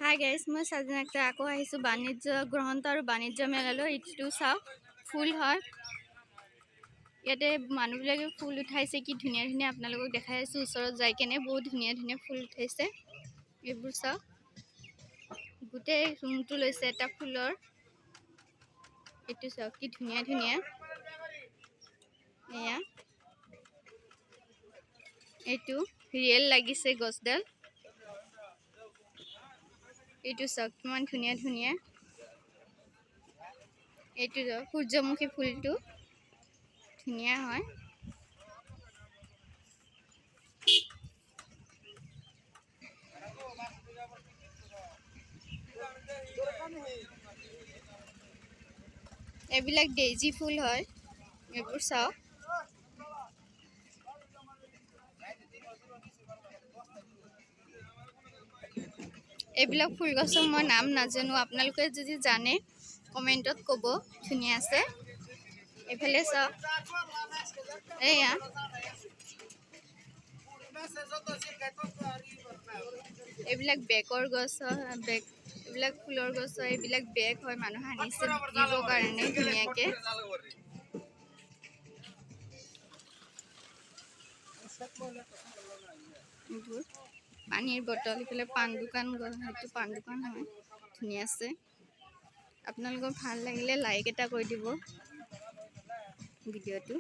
Hi guys, মই সাজনা আক্তাৰ আকৌ আহিছোঁ বাণিজ্য গ্ৰন্থ আৰু বাণিজ্য মেলালৈ। ইটো চাওক, ফুল হয়। ইয়াতে মানুহবিলাকে ফুল উঠাইছে, কি ধুনীয়া ধুনীয়া আপোনালোকক দেখাই আছোঁ। ওচৰত যাই কেনে বহুত ধুনীয়া ধুনীয়া ফুল উঠাইছে। এইবোৰ চাওক, গোটেই ৰুমটো লৈছে এটা ফুলৰ। এইটো চাওক, কি ধুনীয়া ধুনীয়া। এয়া এইটো ৰিয়েল লাগিছে গছডাল। এইটো চাওক, কিমান ধুনীয়া ধুনীয়া। এইটো সূৰ্যমুখী ফুলটো ধুনীয়া হয়। এইবিলাক ডেইজি ফুল হয়। এইবোৰ চাওক, এইবিলাক ফুল গছৰ মই নাম নাজানো, আপোনালোকে যদি জানে কমেণ্টত ক'ব। ধুনীয়া আছে। এইফালে চাওক, এয়া এইবিলাক বেকৰ গছ হয়। এইবিলাক ফুলৰ গছ হয়। এইবিলাক বেগ হয়, মানুহে আনিছে বিকিবৰ কাৰণে ধুনীয়াকে। এইবোৰ পানীৰ বটল, এইফালে পাণ দোকান, সেইটো পাণ দোকান হয়। ধুনীয়া আছে। আপোনালোকৰ ভাল লাগিলে লাইক এটা কৰি দিব ভিডিঅ'টো।